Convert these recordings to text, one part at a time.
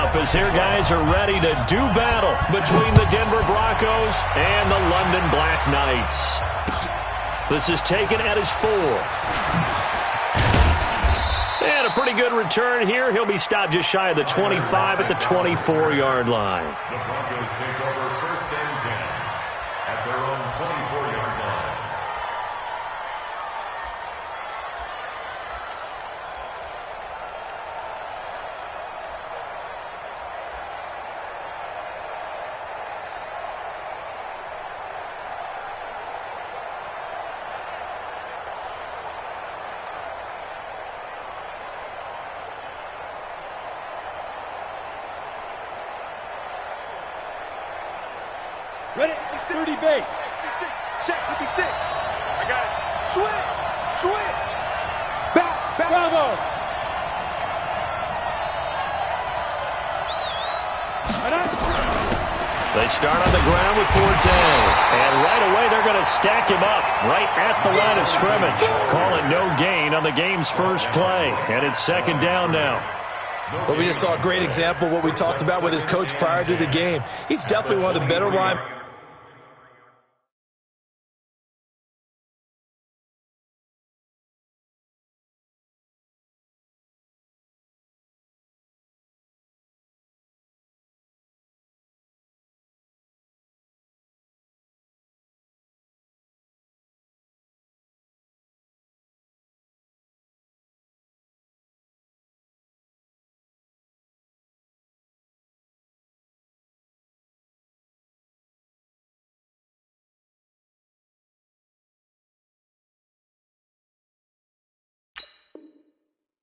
up as their guys are ready to do battle between the Denver Broncos and the London Black Knights. This is taken at his 4. And a pretty good return here. He'll be stopped just shy of the 25 at the 24-yard line. The Broncos take over 1st and 10 at their own 24-yard line. Ready? 30 base. Check 56. I got it. Switch. Back. Bravo. They start on the ground with Forte. And right away, they're going to stack him up right at the line of scrimmage. Call it no gain on the game's first play. And it's 2nd down now. Well, we just saw a great example of what we talked about with his coach prior to the game. He's definitely one of the better line.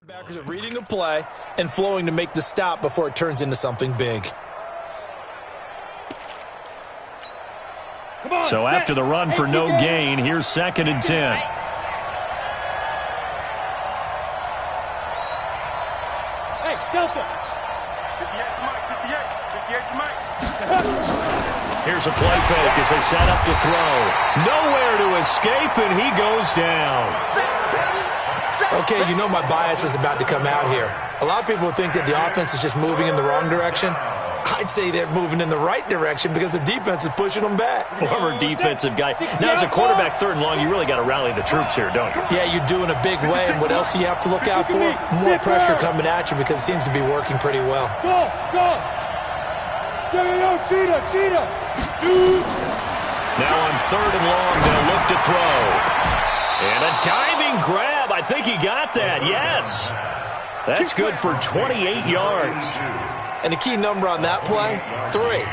Backers are reading a play and flowing to make the stop before it turns into something big. So after the run for no gain, here's 2nd and 10. Hey, Delta. 58 Here's a play fake as they set up to throw. Nowhere to escape, and he goes down. Okay, you know my bias is about to come out here. A lot of people think that the offense is just moving in the wrong direction. I'd say they're moving in the right direction because the defense is pushing them back. Former defensive guy. Now, as a quarterback 3rd and long, you really got to rally the troops here, don't you? Yeah, you do in a big way. And what else do you have to look out for? More pressure coming at you because it seems to be working pretty well. Go. Cheetah. Shoot. Now on 3rd and long, they'll look to throw. And a diving grab. I think he got that. Yes. That's good for 28 yards. And the key number on that play, 3.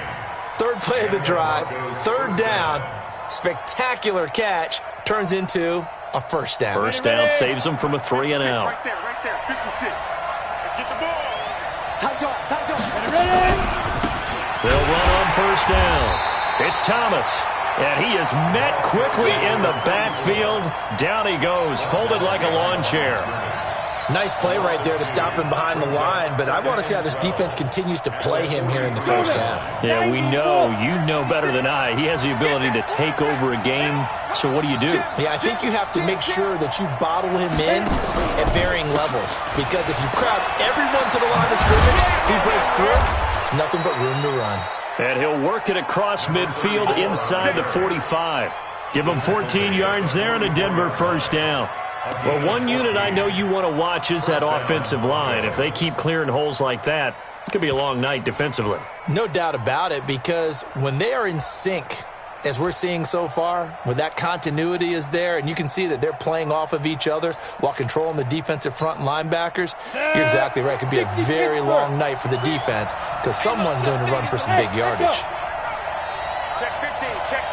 3rd play of the drive, 3rd down, spectacular catch, turns into a 1st down. 1st down saves them from a 3 and out. Right there, 56. Let's get the ball. Tight go. Ready? They'll run on 1st down. It's Thomas. And he is met quickly in the backfield. Down he goes, folded like a lawn chair. Nice play right there to stop him behind the line, but I want to see how this defense continues to play him here in the 1st half. Yeah, we know. You know better than I. He has the ability to take over a game. So what do you do? Yeah, I think you have to make sure that you bottle him in at varying levels. Because if you crowd everyone to the line of scrimmage, if he breaks through, it's nothing but room to run. And he'll work it across midfield inside the 45. Give him 14 yards there and a Denver 1st down. Well, one unit I know you want to watch is that offensive line. If they keep clearing holes like that, it could be a long night defensively. No doubt about it, because when they are in sync, as we're seeing so far, when that continuity is there, and you can see that they're playing off of each other while controlling the defensive front and linebackers, you're exactly right. It could be a very long night for the defense because someone's going to run for some big yardage. Check 50. Check.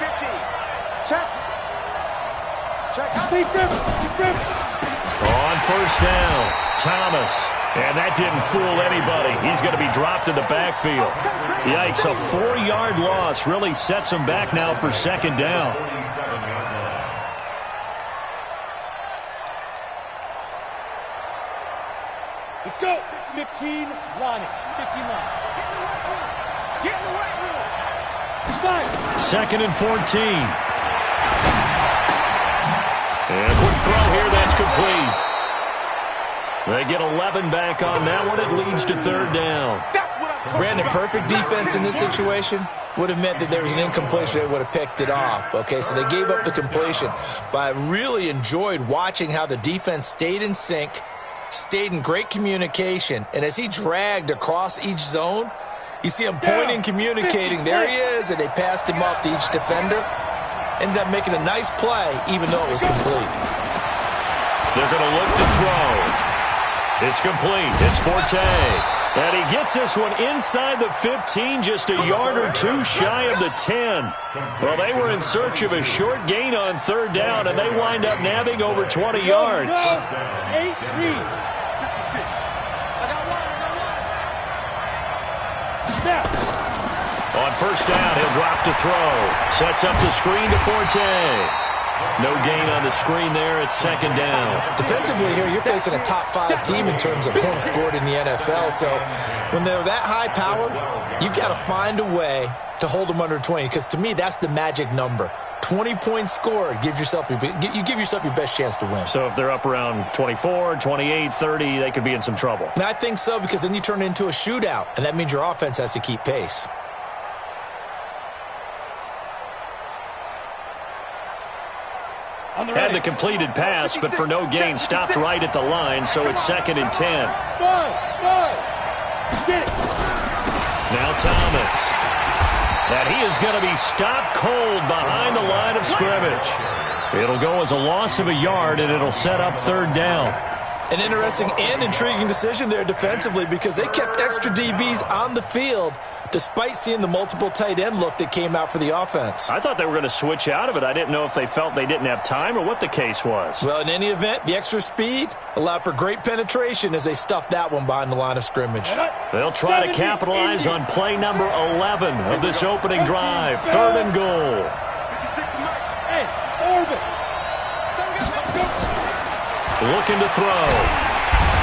On 1st down, Thomas. And that didn't fool anybody. He's going to be dropped in the backfield. Yikes, a 4-yard loss really sets him back now for 2nd down. Let's go. 15 line. Get in the right room. 2nd and 14. And a quick throw here, that's complete. They get 11 back on that one. It leads to 3rd down. Brandon, perfect defense in this situation would have meant that there was an incompletion. They would have picked it off. Okay, so they gave up the completion. But I really enjoyed watching how the defense stayed in sync, stayed in great communication, and as he dragged across each zone, you see him pointing, communicating. There he is, and they passed him off to each defender. Ended up making a nice play, even though it was complete. They're going to look to throw. It's complete. It's Forte. And he gets this one inside the 15, just a yard or two shy of the 10. Well, they were in search of a short gain on third down, and they wind up nabbing over 20 yards. 8-3. 56. On first down, he'll drop to throw. Sets up the screen to Forte. No gain on the screen there. It's second down. Defensively here, you're facing a top-5 team in terms of points scored in the NFL. So when they're that high-powered, you've got to find a way to hold them under 20. Because to me, that's the magic number. 20 points scored, you give yourself your best chance to win. So if they're up around 24, 28, 30, they could be in some trouble. And I think so, because then you turn it into a shootout, and that means your offense has to keep pace. Had the completed pass, but for no gain, stopped right at the line, so it's second and 10. Now Thomas. And he is going to be stopped cold behind the line of scrimmage. It'll go as a loss of a yard, and it'll set up third down. An interesting and intriguing decision there defensively, because they kept extra DBs on the field despite seeing the multiple tight end look that came out for the offense. I thought they were going to switch out of it. I didn't know if they felt they didn't have time or what the case was. Well, in any event, the extra speed allowed for great penetration as they stuffed that one behind the line of scrimmage. They'll try to capitalize on play number 11 of this opening drive. Third and goal. Looking to throw.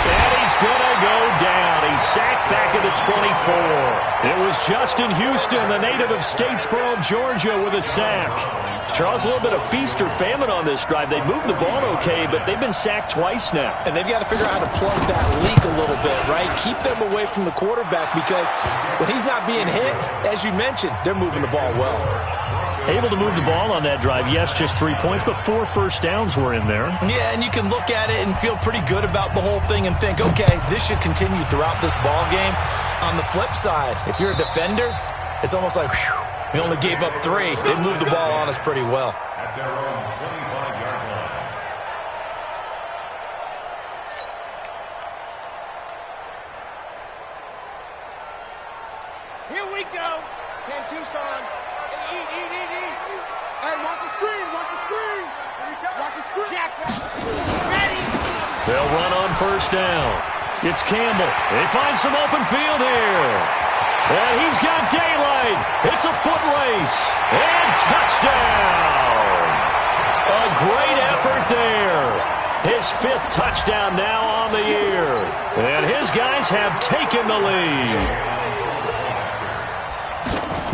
And he's going to go down. He's sacked back at the 24. It was Justin Houston, the native of Statesboro, Georgia, with a sack. Charles, a little bit of feast or famine on this drive. They moved the ball okay, but they've been sacked twice now. And they've got to figure out how to plug that leak a little bit, right? Keep them away from the quarterback, because when he's not being hit, as you mentioned, they're moving the ball well. Able to move the ball on that drive. Yes, just 3 points, but 4 first downs were in there. Yeah, and you can look at it and feel pretty good about the whole thing and think, okay, this should continue throughout this ball game. On the flip side, if you're a defender, it's almost like, whew, we only gave up 3. They moved the ball on us pretty well. At their own 25-yard line. Here we go. Can Tucson. Eat. And watch the screen. Watch the screen. Jack. Ready. They'll run on first down. It's Campbell. They find some open field here. And he's got daylight. It's a foot race. And touchdown. A great effort there. His 5th touchdown now on the year. And his guys have taken the lead.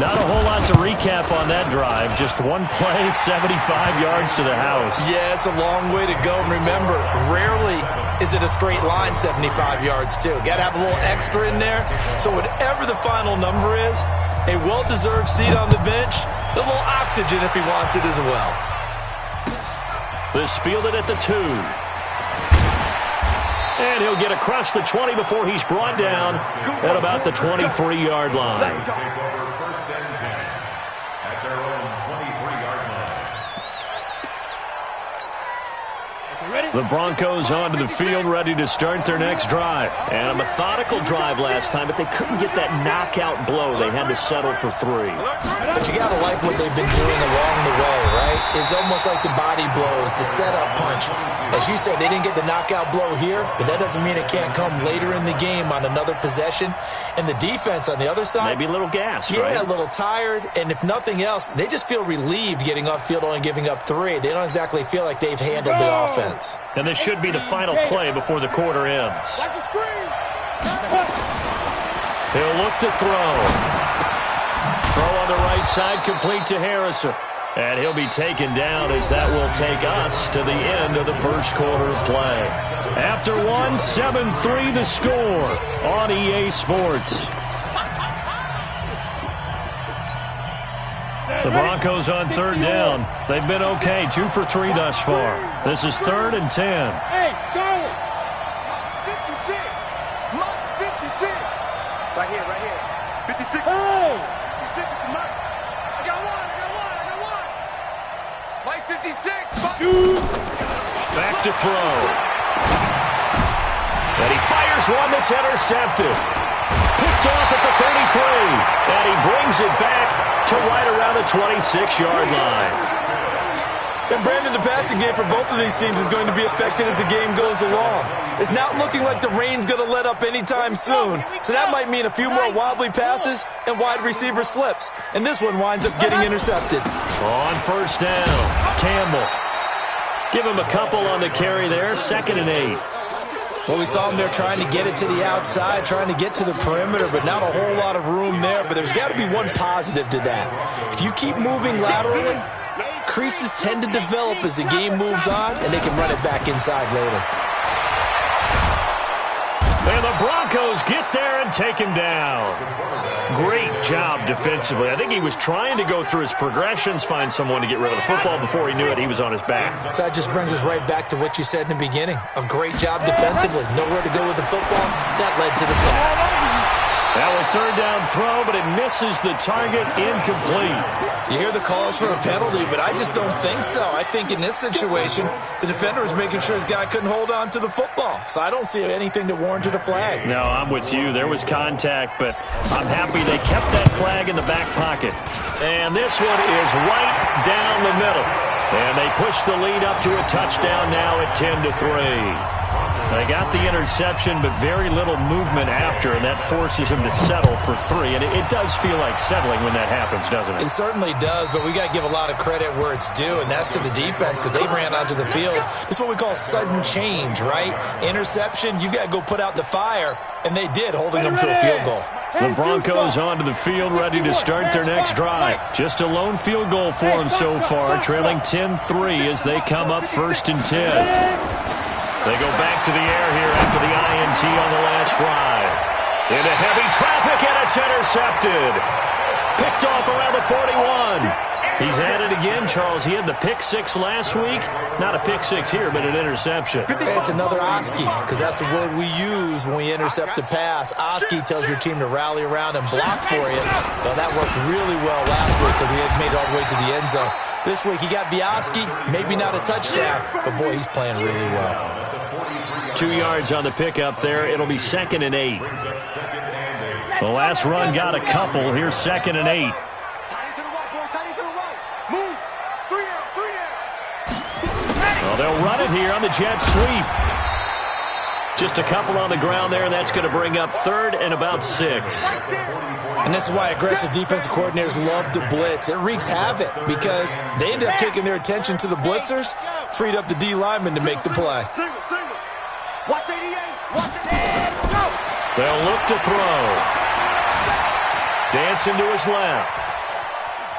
Not a whole lot to recap on that drive. Just one play, 75 yards to the house. Yeah, it's a long way to go. And remember, rarely is it a straight line 75 yards, too. Got to have a little extra in there. So whatever the final number is, a well-deserved seat on the bench, a little oxygen if he wants it as well. This fielded at the 2. And he'll get across the 20 before he's brought down at about the 23-yard line. The Broncos onto the field, ready to start their next drive. And a methodical drive last time, but they couldn't get that knockout blow. They had to settle for 3. But you got to like what they've been doing along the way, right? It's almost like the body blows, the setup punch. As you said, they didn't get the knockout blow here, but that doesn't mean it can't come later in the game on another possession. And the defense on the other side, maybe a little gas, right? Yeah, a little tired. And if nothing else, they just feel relieved getting upfield, only giving up 3. They don't exactly feel like they've handled the offense. And this should be the final play before the quarter ends. He'll look to throw. Throw on the right side, complete to Harrison. And he'll be taken down as that will take us to the end of the first quarter of play. After 1, 7-3 the score on EA Sports. Broncos on third down. They've been okay, 2 for 3 thus far. This is 3rd and 10. Hey, Charlie. 56. Mott's 56. Right here. 56. Oh. 56 is Mott. I got one. Mike 56. Shoot. Back to throw. And he fires one that's intercepted. Picked off at the 33. And he brings it back to right around the 26-yard line. And Brandon, the passing game for both of these teams is going to be affected as the game goes along. It's not looking like the rain's going to let up anytime soon. So that might mean a few more wobbly passes and wide receiver slips. And this one winds up getting intercepted. On first down, Campbell. Give him a couple on the carry there, 2nd and 8. Well, we saw him there trying to get it to the outside, trying to get to the perimeter, but not a whole lot of room there. But there's got to be one positive to that. If you keep moving laterally, creases tend to develop as the game moves on, and they can run it back inside later. And the Broncos get there and take him down. Great job defensively. I think he was trying to go through his progressions, find someone to get rid of the football. Before he knew it, he was on his back. So that just brings us right back to what you said in the beginning. A great job defensively. Nowhere to go with the football. That led to the sack. Now a 3rd down throw, but it misses the target, incomplete. You hear the calls for a penalty, but I just don't think so. I think in this situation, the defender was making sure his guy couldn't hold on to the football. So I don't see anything that warranted a flag. No, I'm with you. There was contact, but I'm happy they kept that flag in the back pocket. And this one is right down the middle. And they push the lead up to a touchdown now at 10-3. They got the interception, but very little movement after, and that forces him to settle for 3. And it does feel like settling when that happens, doesn't it? It certainly does, but we got to give a lot of credit where it's due, and that's to the defense because they ran onto the field. This is what we call sudden change, right? Interception, you got to go put out the fire, and they did, holding them to a field goal. The Broncos onto the field, ready to start their next drive. Just a lone field goal for them so far, trailing 10-3 as they come up 1st and 10. They go back to the air here after the INT on the last drive. Into heavy traffic, and it's intercepted. Picked off around the 41. He's at it again, Charles. He had the pick 6 last week. Not a pick 6 here, but an interception. It's another Oski, because that's the word we use when we intercept a pass. Oski tells your team to rally around and block for you. Well, that worked really well last week because he had made it all the way to the end zone. This week he got Bioski, maybe not a touchdown, but boy, he's playing really well. 2 yards on the pickup there. It'll be 2nd and 8. The last run got a couple. Here's 2nd and 8. Well, they'll run it here on the jet sweep. Just a couple on the ground there, and that's going to bring up 3rd and about 6. And this is why aggressive defensive coordinators love to blitz. It wreaks havoc because they end up taking their attention to the blitzers, freed up the D lineman to make the play. Watch 88. Watch it. Go. They'll look to throw. Dancing to his left.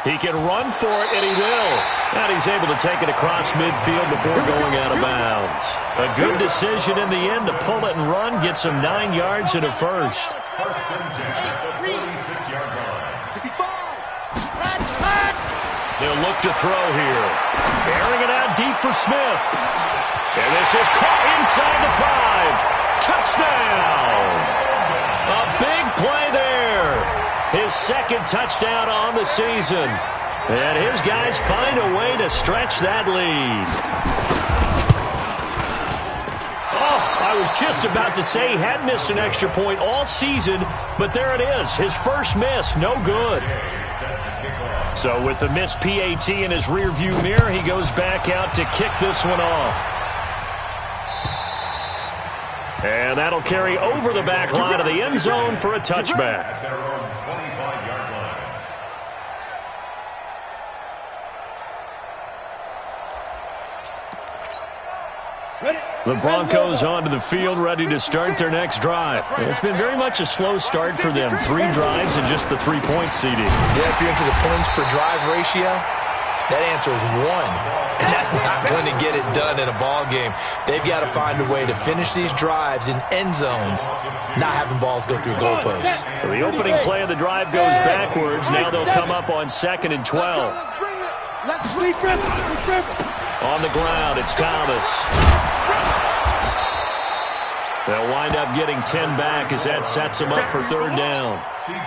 He can run for it, and he will. And he's able to take it across midfield before going out of bounds. A good decision in the end to pull it and run. Gets him 9 yards and a first. First and 10 at the 46-yard line. 65. They'll look to throw here. Airing it out deep for Smith. And this is caught inside the 5. Touchdown! A big play there. His 2nd touchdown on the season. And his guys find a way to stretch that lead. Oh, I was just about to say he had missed an extra point all season, but there it is. His first miss, no good. So with the missed PAT in his rearview mirror, he goes back out to kick this one off. And that'll carry over the back line of the end zone for a touchback. The Broncos onto the field, ready to start their next drive. It's been very much a slow start for them. 3 drives and just the 3-point seeding. Yeah, if you're into the points per drive ratio, that answer is 1. And that's not going to get it done in a ball game. They've got to find a way to finish these drives in end zones, not having balls go through goalposts. So the opening play of the drive goes backwards. Now they'll come up on 2nd and 12. Let's sleep it. On the ground, it's Thomas. They'll wind up getting 10 back as that sets them up for third down.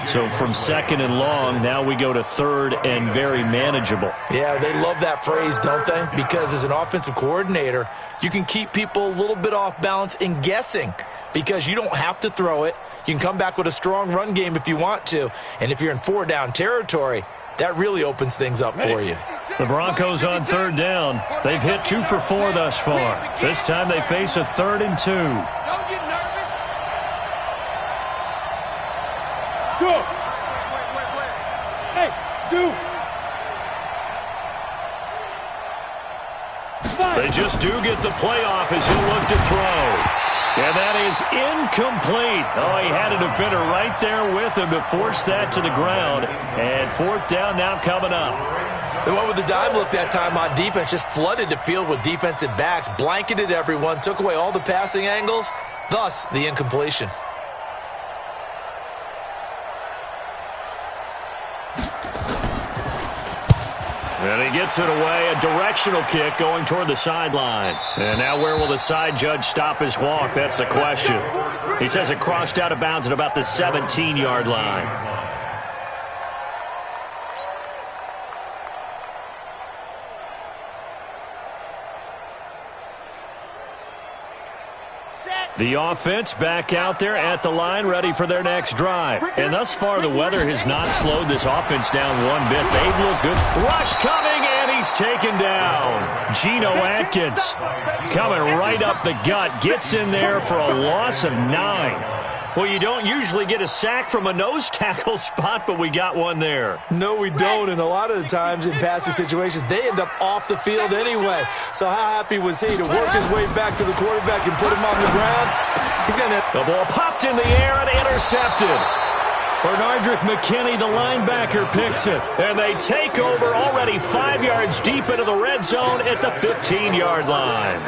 So from second and long, now we go to third and very manageable. Yeah, they love that phrase, don't they? Because as an offensive coordinator, you can keep people a little bit off balance and guessing because you don't have to throw it. You can come back with a strong run game if you want to. And if you're in four-down territory, that really opens things up for you. The Broncos on third down. They've hit 2 for 4 thus far. This time they face a 3rd and 2. Don't get nervous. Go. Wait. Hey, 2. They just do get the playoff as he'll look to throw. And that is incomplete. Oh, he had a defender right there with him to force that to the ground. And fourth down now coming up. They went with the dime look that time on defense, just flooded the field with defensive backs, blanketed everyone, took away all the passing angles, thus the incompletion. And he gets it away, a directional kick going toward the sideline. And now where will the side judge stop his walk? That's the question. He says it crossed out of bounds at about the 17-yard line. The offense back out there at the line, ready for their next drive. And thus far, the weather has not slowed this offense down one bit. They've looked good. Rush coming, and he's taken down. Geno Atkins coming right up the gut. Gets in there for a loss of 9. Well, you don't usually get a sack from a nose tackle spot, but we got one there. No, we don't, and a lot of the times in passing situations, they end up off the field anyway. So how happy was he to work his way back to the quarterback and put him on the ground? He's going to... The ball popped in the air and intercepted. Bernardrick McKinney, the linebacker, picks it. And they take over already 5 yards deep into the red zone at the 15-yard line.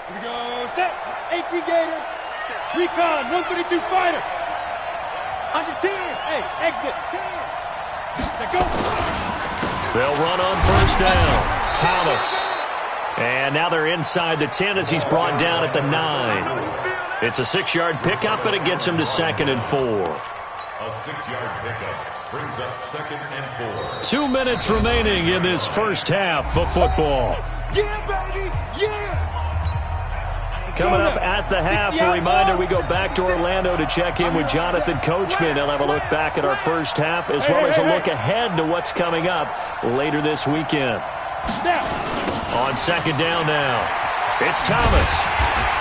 Here we go. Set. 18 Gator. Recon. 132 fighter. Under 10. Hey, exit. 10. Set, go. They'll run on first down. Thomas. And now they're inside the 10 as he's brought down at the 9. It's a 6-yard pickup, and it gets him to 2nd and 4. A 6-yard pickup brings up 2nd and 4. 2 minutes remaining in this first half of football. Yeah, baby. Yeah. Coming up at the half, a reminder, we go back to Orlando to check in with Jonathan Coachman. He'll have a look back at our first half as well as a look ahead to what's coming up later this weekend. On second down now, it's Thomas.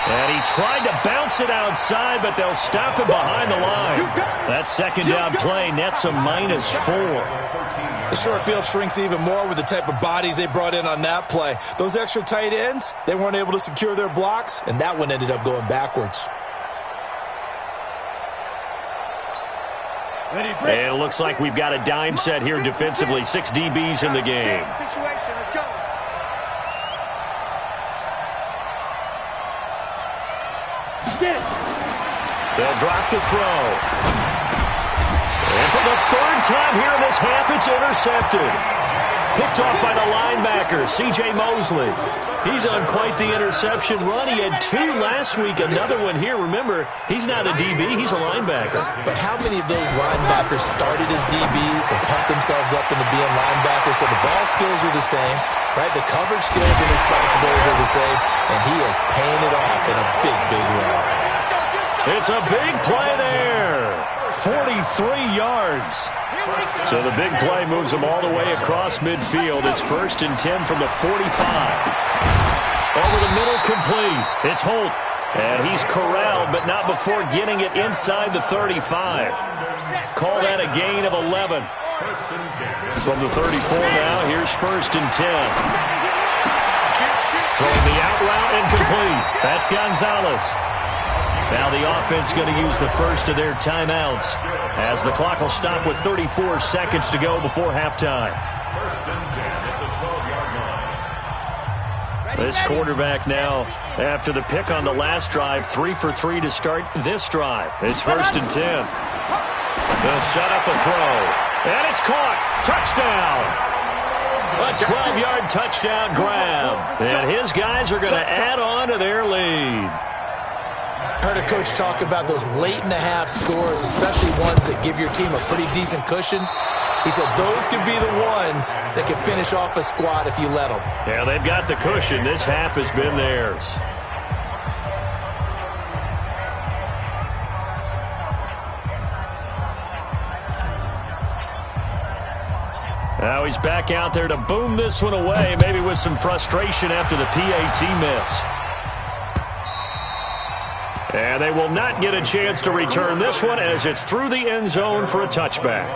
And he tried to bounce it outside, but they'll stop him behind the line. That second down play nets a -4. The short field shrinks even more with the type of bodies they brought in on that play. Those extra tight ends, they weren't able to secure their blocks, and that one ended up going backwards. And it looks like we've got a dime set here defensively. 6 DBs in the game. Situation. Let's go. They'll drop the throw. And for the 3rd time here in this half, it's intercepted. Picked off by the linebacker, C.J. Mosley. He's on quite the interception run. He had 2 last week, another one here. Remember, he's not a DB, he's a linebacker. But how many of those linebackers started as DBs and pumped themselves up into being linebackers? So the ball skills are the same, right? The coverage skills and responsibilities are the same, and he is paying it off in a big, big way. It's a big play there. 43 yards. So the big play moves them all the way across midfield. It's 1st and 10 from the 45. Over the middle, complete. It's Holt. And he's corralled, but not before getting it inside the 35. Call that a gain of 11. From the 34 now, here's 1st and 10. Throwing the out route and complete. That's Gonzalez. Now the offense going to use the first of their timeouts as the clock will stop with 34 seconds to go before halftime. 1st and 10 at the 12-yard line. This quarterback now, after the pick on the last drive, 3 for 3 to start this drive. It's 1st and 10. They'll set up a throw, and it's caught. Touchdown. A 12-yard touchdown grab. And his guys are going to add on to their lead. Heard a coach talk about those late-in-the-half scores, especially ones that give your team a pretty decent cushion. He said those could be the ones that can finish off a squad if you let them. Yeah, they've got the cushion. This half has been theirs. Now he's back out there to boom this one away, maybe with some frustration after the PAT miss. And they will not get a chance to return this one as it's through the end zone for a touchback.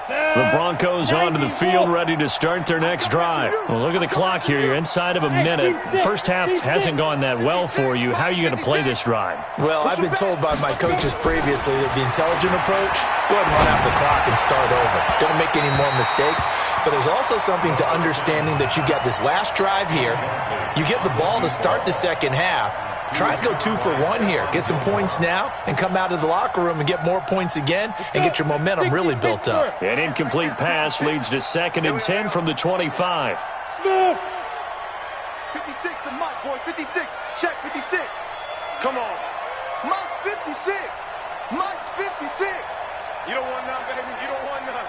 The Broncos onto the field, ready to start their next drive. Well, look at the clock here. You're inside of a minute. The first half hasn't gone that well for you. How are you going to play this drive? Well, I've been told by my coaches previously that the intelligent approach, go ahead and run out the clock and start over. Don't make any more mistakes. But there's also something to understanding that you get this last drive here. You get the ball to start the second half. Try and go 2 for 1 here. Get some points now and come out of the locker room and get more points again and get your momentum really built up. An incomplete pass leads to 2nd and 10 from the 25. Smith! 56 to Mike, boys. 56. Check 56. Come on. Mike's 56. Mike's 56. You don't want none, baby. You don't want none.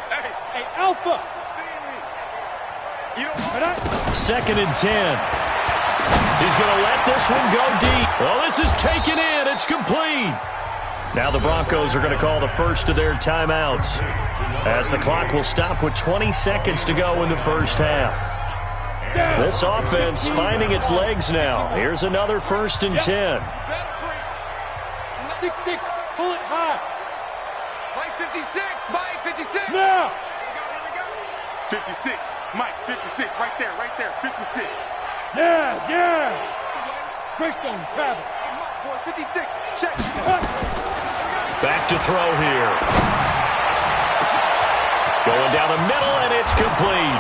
Hey, Alpha. See me. You don't want that? 2nd and 10. He's going to let this one go deep. Well, this is taken in. It's complete. Now the Broncos are going to call the first of their timeouts, as the clock will stop with 20 seconds to go in the first half. This offense finding its legs now. Here's another 1st and 10. 6-6. Pull it high. Mike 56. Mike 56. Now. 56. Mike 56. Right there. 56. Yeah. Greystone travel. 56. Check. Back to throw here. Going down the middle, and it's complete.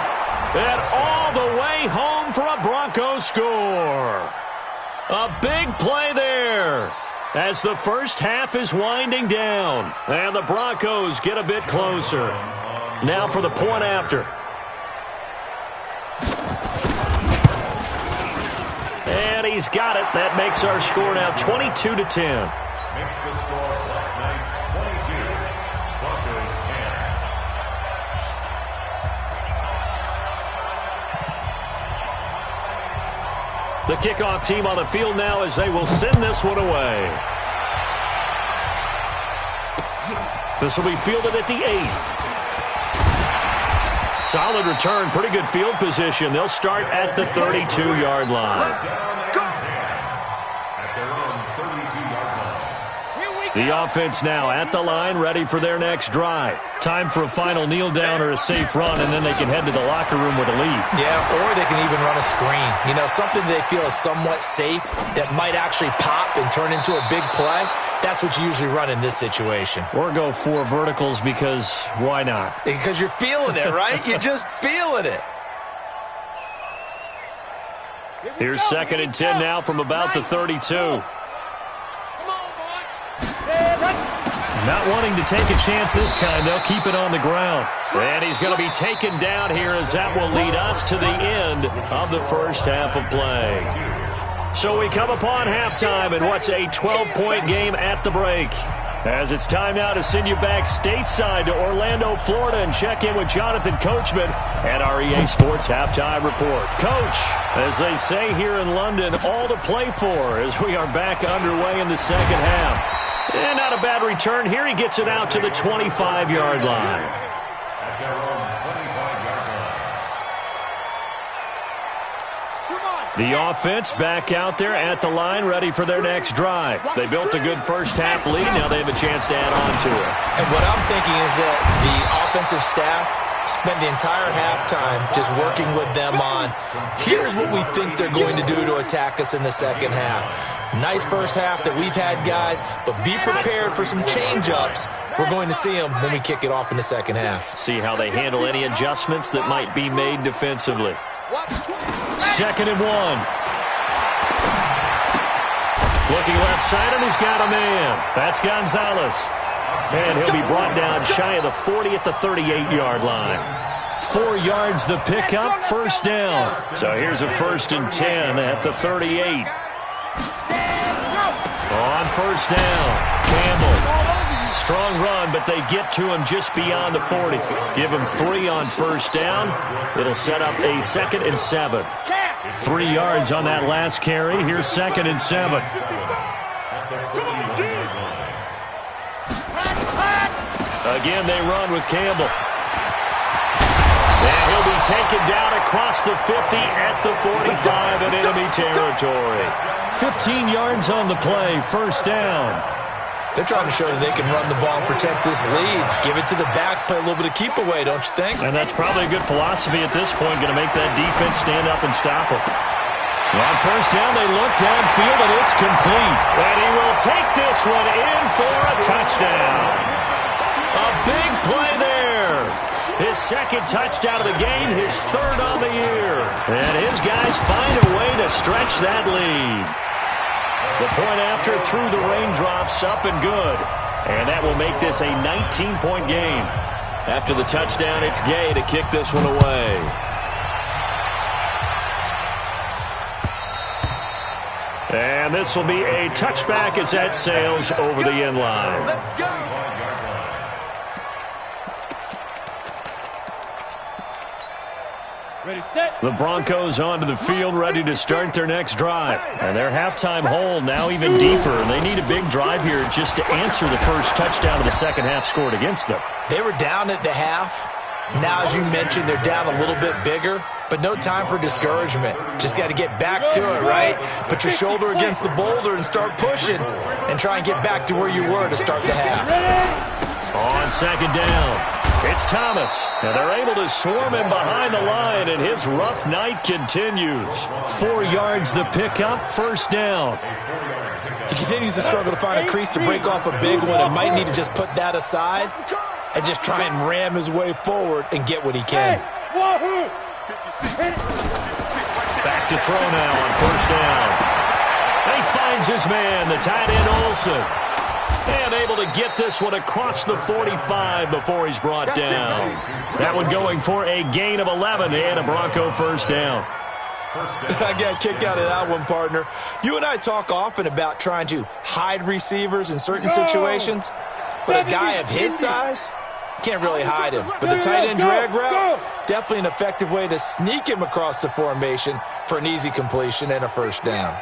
And all the way home for a Broncos score. A big play there as the first half is winding down. And the Broncos get a bit closer. Now for the point after. And he's got it. That makes our score now 22-10. Makes the score Black Knights 22, Broncos 10. The kickoff team on the field now as they will send this one away. This will be fielded at the 8. Solid return, pretty good field position. They'll start at the 32-yard line. The offense now at the line, ready for their next drive. Time for a final kneel down or a safe run, and then they can head to the locker room with a lead. Yeah, or they can even run a screen. You know, something they feel is somewhat safe that might actually pop and turn into a big play. That's what you usually run in this situation. Or go 4 verticals because why not? Because you're feeling it, right? You're just feeling it. Here's 2nd and 10 now from about the 32. Not wanting to take a chance this time, they'll keep it on the ground. And he's going to be taken down here as that will lead us to the end of the first half of play. So we come upon halftime in what's a 12-point game at the break. As it's time now to send you back stateside to Orlando, Florida, and check in with Jonathan Coachman at our EA Sports Halftime Report. Coach, as they say here in London, all to play for as we are back underway in the second half. And not a bad return here. He gets it out to the 25-yard line. At their own 25-yard line. The offense back out there at the line, ready for their next drive. They built a good first half lead. Now they have a chance to add on to it. And what I'm thinking is that the offensive staff spent the entire halftime just working with them on, here's what we think they're going to do to attack us in the second half. Nice first half that we've had, guys, but be prepared for some change-ups. We're going to see them when we kick it off in the second half. See how they handle any adjustments that might be made defensively. 2nd and 1. Looking left side, and he's got a man. That's Gonzalez. And he'll be brought down shy of the 40 at the 38-yard line. 4 yards the pickup, first down. So here's a 1st and 10 at the 38. On first down, Campbell. Strong run, but they get to him just beyond the 40. Give him 3 on first down. It'll set up a 2nd and 7. 3 yards on that last carry. Here's 2nd and 7. Again, they run with Campbell. And he'll be taken down across the 50 at the 45 in enemy territory. 15 yards on the play, first down. They're trying to show that they can run the ball and protect this lead. Give it to the backs, play a little bit of keep away, don't you think? And that's probably a good philosophy at this point, going to make that defense stand up and stop them. On first down, they look downfield, and it's complete. And he will take this one in for a touchdown. A big play there. His 2nd touchdown of the game, his 3rd on the year. And his guys find a way to stretch that lead. The point after through the raindrops, up and good. And that will make this a 19-point game. After the touchdown, it's Gay to kick this one away. And this will be a touchback as that sails over the end line. Let's go. Ready, set. The Broncos onto the field, ready to start their next drive. And their halftime hole now even deeper. And they need a big drive here just to answer the first touchdown of the second half scored against them. They were down at the half. Now, as you mentioned, they're down a little bit bigger. But no time for discouragement. Just got to get back to it, right? Put your shoulder against the boulder and start pushing. And try and get back to where you were to start the half. On second down. It's Thomas, and they're able to swarm him behind the line, and his rough night continues. 4 yards the pickup, first down. He continues to struggle to find a crease to break off a big one and might need to just put that aside and just try and ram his way forward and get what he can. Back to throw now on first down. And he finds his man, the tight end Olsen. And able to get this one across the 45 before he's brought down. That one going for a gain of 11 and a Bronco first down. I got a kick out of that one, partner. You and I talk often about trying to hide receivers in certain situations, but a guy of his size can't really hide him. But the tight end drag route, definitely an effective way to sneak him across the formation for an easy completion and a first down.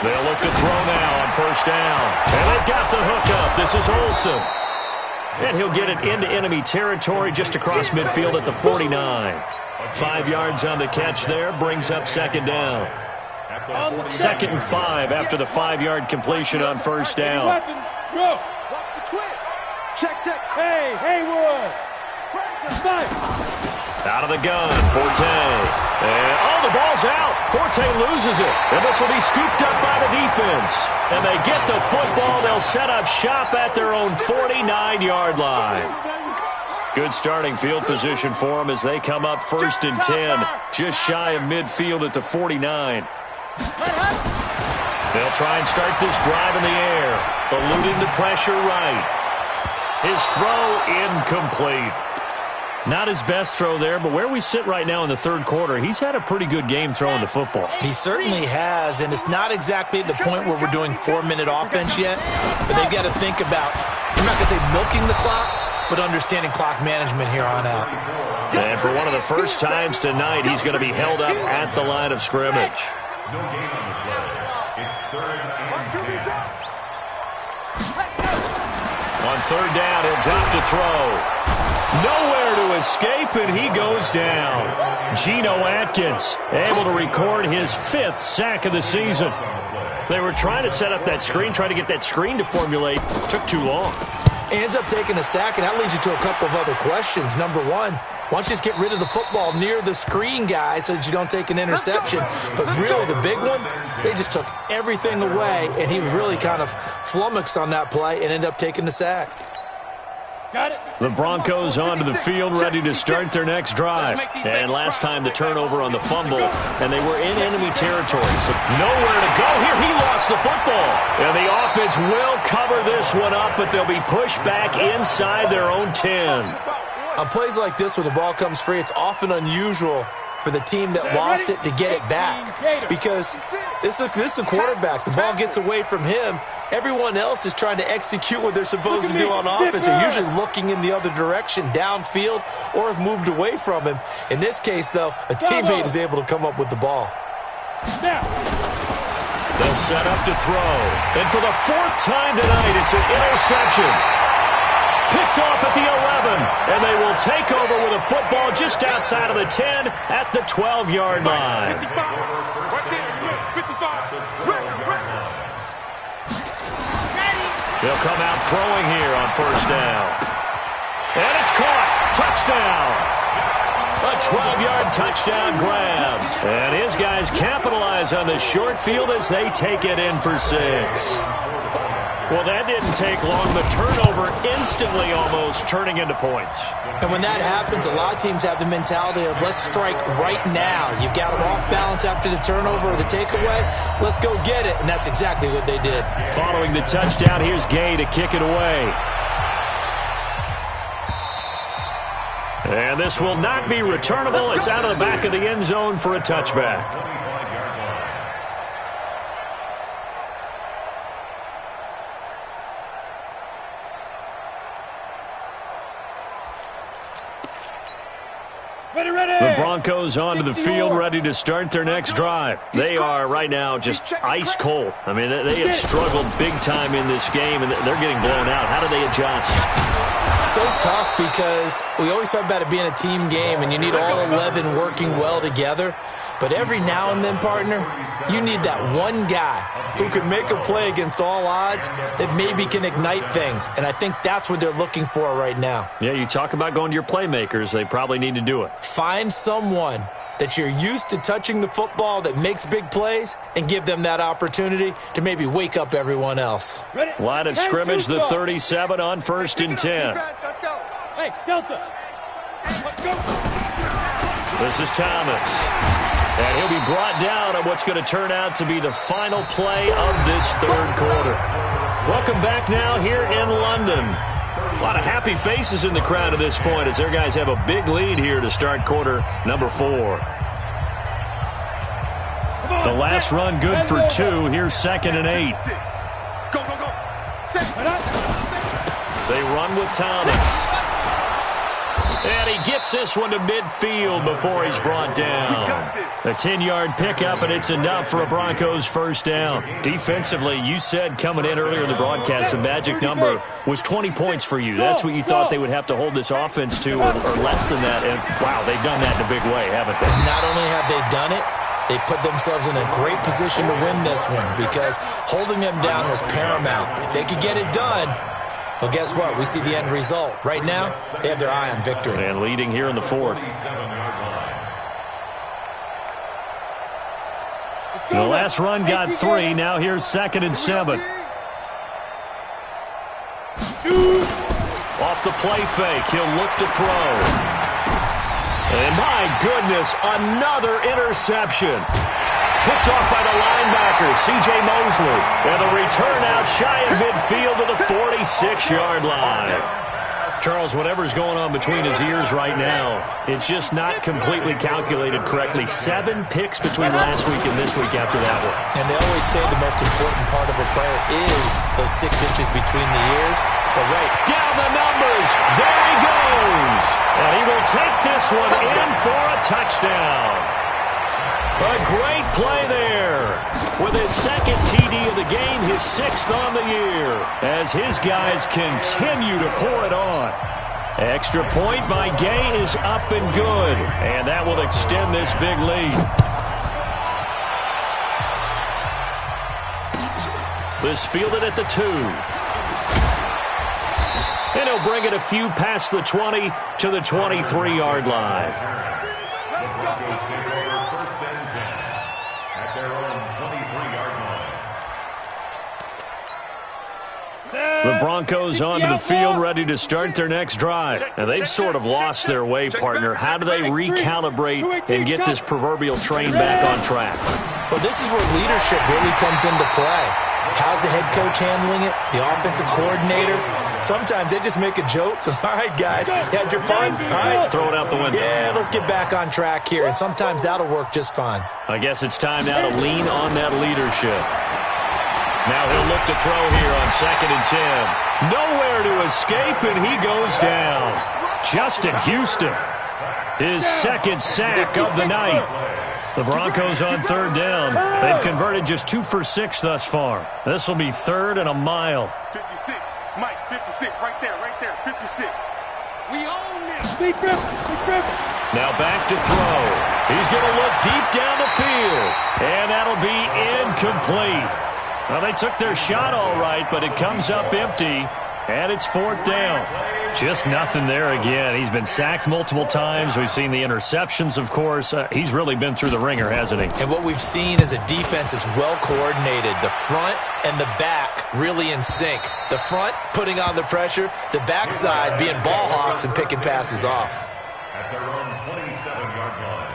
They'll look to throw now on first down. And they've got the hookup. This is Olsen. And he'll get it into enemy territory just across midfield at the 49. 5 yards on the catch there. Brings up second down. 2nd and 5 after the 5-yard completion on first down. Watch the twist. Check, check. Hey, Haywood. Out of the gun, Forte. And, the ball's out. Forte loses it. And this will be scooped up by the defense. And they get the football. They'll set up shop at their own 49-yard line. Good starting field position for them as they come up 1st and 10. Just shy of midfield at the 49. They'll try and start this drive in the air. Eluding the pressure right. His throw incomplete. Not his best throw there, but where we sit right now in the third quarter, he's had a pretty good game throwing the football. He certainly has, and it's not exactly at the point where we're doing 4-minute offense yet, but they've got to think about, I'm not going to say milking the clock, but understanding clock management here on out. And for one of the first times tonight, he's going to be held up at the line of scrimmage. No gain on the play. It's 3rd and 10. On third down, he'll drop to throw. Nowhere to escape, and he goes down. Geno Atkins able to record his 5th sack of the season. They were trying to set up that screen, trying to get that screen to formulate. Took too long. He ends up taking a sack, and that leads you to a couple of other questions. Number one, why don't you just get rid of the football near the screen guy so that you don't take an interception? But really, the big one, they just took everything away, and he was really kind of flummoxed on that play and ended up taking the sack. The Broncos onto the field, ready to start their next drive. And last time the turnover on the fumble, and they were in enemy territory, so nowhere to go here. He lost the football. And the offense will cover this one up, but they'll be pushed back inside their own 10. On plays like this where the ball comes free, it's often unusual for the team that lost it to get it back, because this is the quarterback. The ball gets away from him. Everyone else is trying to execute what they're supposed to do on offense. They're usually looking in the other direction, downfield, or have moved away from him. In this case, though, a teammate is able to come up with the ball. They'll set up to throw. And for the fourth time tonight, it's an interception. Picked off at the 11, and they will take over with a football just outside of the 10 at the 12-yard line. They'll come out throwing here on first down. And it's caught. Touchdown. A 12-yard touchdown grab. And his guys capitalize on the short field as they take it in for 6. Well, that didn't take long. The turnover instantly almost turning into points. And when that happens, a lot of teams have the mentality of let's strike right now. You've got them off balance after the turnover or the takeaway. Let's go get it. And that's exactly what they did. Following the touchdown, here's Gay to kick it away. And this will not be returnable. It's out of the back of the end zone for a touchback. The Broncos onto the field, ready to start their next drive. They are right now just ice cold. I mean, they have struggled big time in this game, and they're getting blown out. How do they adjust? So tough, because we always talk about it being a team game, and you need all 11 working well together. But every now and then, partner, you need that one guy who can make a play against all odds that maybe can ignite things. And I think that's what they're looking for right now. Yeah, you talk about going to your playmakers. They probably need to do it. Find someone that you're used to touching the football that makes big plays and give them that opportunity to maybe wake up everyone else. Line of scrimmage, the 37 on 1st and 10. Let's go. Hey, Delta. Let's go. This is Thomas. And he'll be brought down on what's going to turn out to be the final play of this third quarter. Welcome back now here in London. A lot of happy faces in the crowd at this point as their guys have a big lead here to start quarter number 4. The last run good for 2. Here's 2nd and 8. Go, go, go. They run with Thomas. And he gets this one to midfield before he's brought down. A 10-yard pickup, and it's enough for a Broncos first down. Defensively, you said coming in earlier in the broadcast, the magic number was 20 points for you. That's what you thought they would have to hold this offense to, or less than that. And, wow, they've done that in a big way, haven't they? Not only have they done it, they put themselves in a great position to win this one, because holding them down was paramount. If they could get it done, well, guess what? We see the end result. Right now, they have their eye on victory. And leading here in the 4th. The last run got 3. Now here's 2nd and 7. Off the play fake. He'll look to throw. And my goodness, another interception. Picked off by the linebacker, C.J. Mosley. And the return out shy of midfield to the 46-yard line. Charles, whatever's going on between his ears right now, it's just not completely calculated correctly. 7 picks between last week and this week after that one. And they always say the most important part of a player is those 6 inches between the ears. But right down the numbers. There he goes. And he will take this one in for a touchdown. A great play there with his 2nd TD of the game, his 6th on the year, as his guys continue to pour it on. Extra point by Gay is up and good, and that will extend this big lead. This fielded at the 2. And he'll bring it a few past the 20 to the 23-yard line. The Broncos take over first and 10 at their own 23-yard line. The Broncos onto the field, ready to start their next drive. And they've sort of lost their way, partner. How do they recalibrate and get this proverbial train back on track? Well, this is where leadership really comes into play. How's the head coach handling it? The offensive coordinator? Sometimes they just make a joke. All right, guys, had your fun? All right. Throw it out the window. Yeah, let's get back on track here. And sometimes that'll work just fine. I guess it's time now to lean on that leadership. Now he'll look to throw here on 2nd and 10. Nowhere to escape, and he goes down. Justin Houston, his second sack of the night. The Broncos on 3rd down. They've converted just 2 for 6 thus far. This will be 3rd and a mile. 56, Mike, 56, right there, 56. We own this. Big grip. Now back to throw. He's going to look deep down the field, and that'll be incomplete. Well, they took their shot all right, but it comes up empty, and it's 4th down. Just nothing there again. He's been sacked multiple times. We've seen the interceptions, of course. He's really been through the ringer, hasn't he? And what we've seen is a defense that's well coordinated. The front and the back really in sync. The front putting on the pressure, the backside being ball hawks and picking passes off. At their own 27-yard line.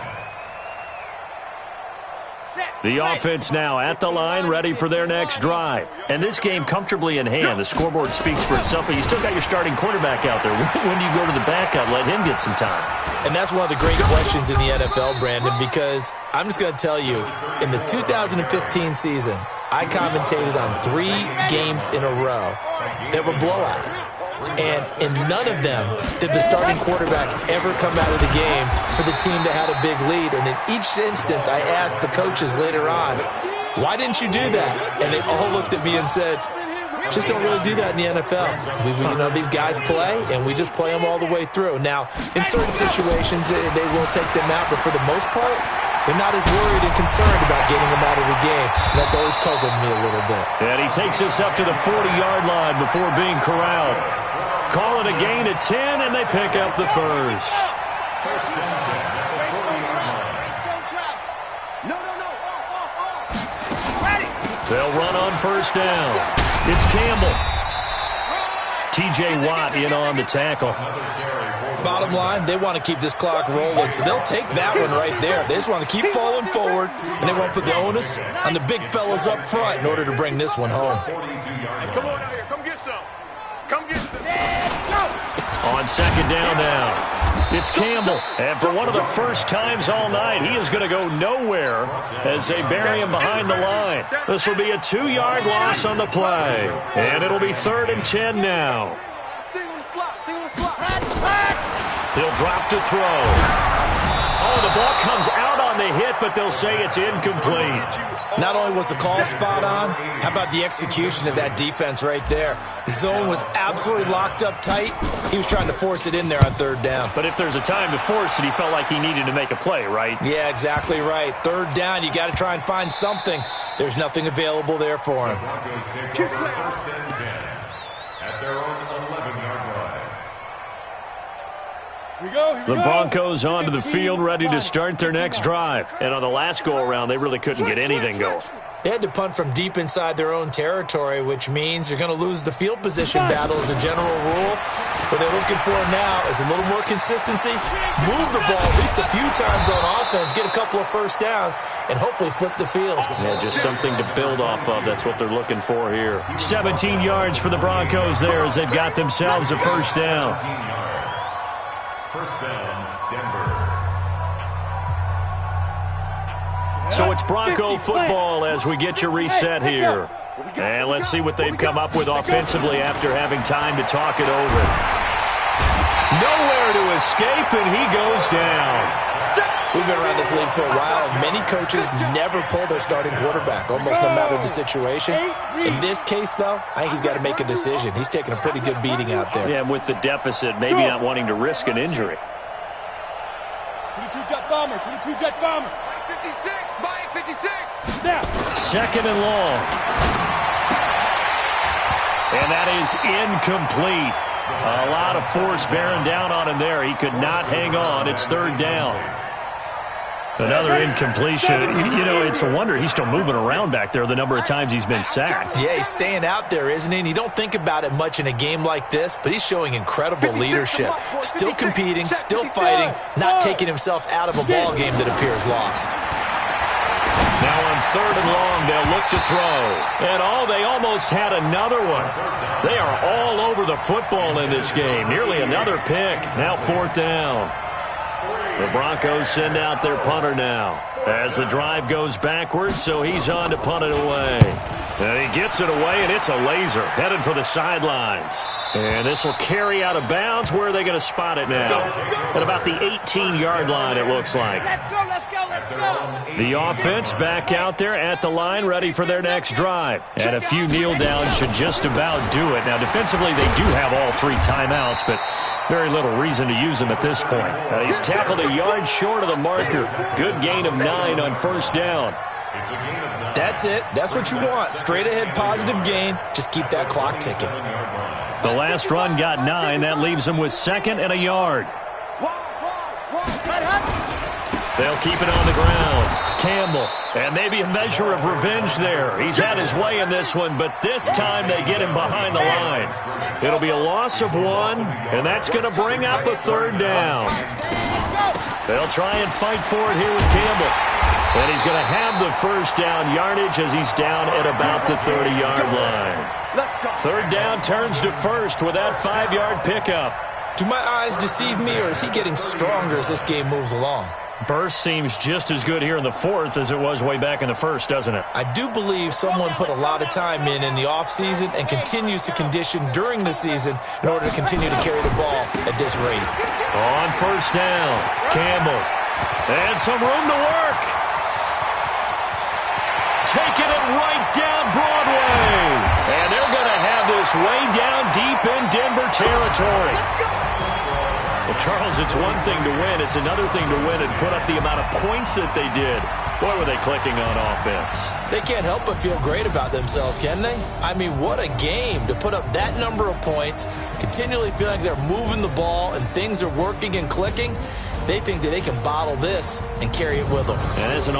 The offense now at the line, ready for their next drive. And this game comfortably in hand. The scoreboard speaks for itself, but you still got your starting quarterback out there. When do you go to the backup, let him get some time? And that's one of the great questions in the NFL, Brandon, because I'm just going to tell you, in the 2015 season, I commentated on 3 games in a row that were blowouts. And in none of them did the starting quarterback ever come out of the game for the team that had a big lead. And in each instance, I asked the coaches later on, why didn't you do that? And they all looked at me and said, just don't really do that in the NFL. These guys play, and we just play them all the way through. Now, in certain situations, they will take them out, but for the most part, they're not as worried and concerned about getting them out of the game. And that's always puzzled me a little bit. And he takes us up to the 40-yard line before being corralled. Call it a gain of 10, and they pick up the first. First and 10 at the 40-yard line. No. They'll run on first down. It's Campbell. T.J. Watt in on the tackle. Bottom line, they want to keep this clock rolling, so they'll take that one right there. They just want to keep falling forward, and they want to put the onus on the big fellas up front in order to bring this one home. Come on out here, come get some. Come get some. On second down now, it's Campbell. And for one of the first times all night, he is going to go nowhere as they bury him behind the line. This will be a 2-yard loss on the play. And it'll be 3rd and 10 now. He'll drop to throw. Oh, the ball comes out on the hit, but they'll say it's incomplete. Not only was the call spot on, how about the execution of that defense right there? The zone was absolutely locked up tight. He was trying to force it in there on 3rd down. But if there's a time to force it, he felt like he needed to make a play, right? Yeah, exactly right. 3rd down, you got to try and find something. There's nothing available there for him. Broncos take over first and 10 at their own 11-yard line. The Broncos onto the field, ready to start their next drive. And on the last go-around, they really couldn't get anything going. They had to punt from deep inside their own territory, which means you're going to lose the field position battle as a general rule. What they're looking for now is a little more consistency, move the ball at least a few times on offense, get a couple of first downs, and hopefully flip the field. Yeah, just something to build off of. That's what they're looking for here. 17 yards for the Broncos there as they've got themselves a first down. 17 yards. First down, Denver. So it's Bronco football as we get you reset here. And let's see what they've come up with offensively after having time to talk it over. Nowhere to escape, and he goes down. We've been around this league for a while, and many coaches never pull their starting quarterback, almost no matter the situation. In this case, though, I think he's got to make a decision. He's taking a pretty good beating out there. Yeah, with the deficit, maybe not wanting to risk an injury. 22-jet bomber, 22-jet bomber. 56, Mike, 56. Now. Second and long. And that is incomplete. A lot of force bearing down on him there. He could not hang on. It's third down. Another incompletion. You know, it's a wonder he's still moving around back there the number of times he's been sacked. Yeah, he's staying out there, isn't he? And you don't think about it much in a game like this, but he's showing incredible leadership. Still competing, still fighting, not taking himself out of a ball game that appears lost. Now on third and long, they'll look to throw. And they almost had another one. They are all over the football in this game. Nearly another pick. Now fourth down. The Broncos send out their punter now as the drive goes backwards, so he's on to punt it away. And he gets it away, and it's a laser headed for the sidelines. And this will carry out of bounds. Where are they going to spot it now? At about the 18-yard line, it looks like. Let's go, let's go, let's go. The offense back out there at the line, ready for their next drive. And a few kneel downs should just about do it. Now, defensively, they do have all three timeouts, but very little reason to use him at this point. He's tackled a yard short of the marker. Good gain of 9 on first down. That's it. That's what you want. Straight ahead positive gain. Just keep that clock ticking. The last run got 9. That leaves him with 2nd and a yard. They'll keep it on the ground. Campbell, and maybe a measure of revenge there. He's had his way in this one, but this time they get him behind the line. It'll be a loss of 1, and that's going to bring up a third down. They'll try and fight for it here with Campbell. And he's going to have the first down yardage as he's down at about the 30-yard line. Third down turns to first with that 5-yard pickup. Do my eyes deceive me, or is he getting stronger as this game moves along? Burst seems just as good here in the fourth as it was way back in the first, doesn't it? I do believe someone put a lot of time in the offseason and continues to condition during the season in order to continue to carry the ball at this rate. On first down, Campbell. And some room to work. Taking it right down Broadway. And they're going to have this way down deep in Denver territory. Well, Charles, it's one thing to win. It's another thing to win and put up the amount of points that they did. Boy, were they clicking on offense. They can't help but feel great about themselves, can they? I mean, what a game to put up that number of points, continually feeling like they're moving the ball and things are working and clicking. They think that they can bottle this and carry it with them. And as an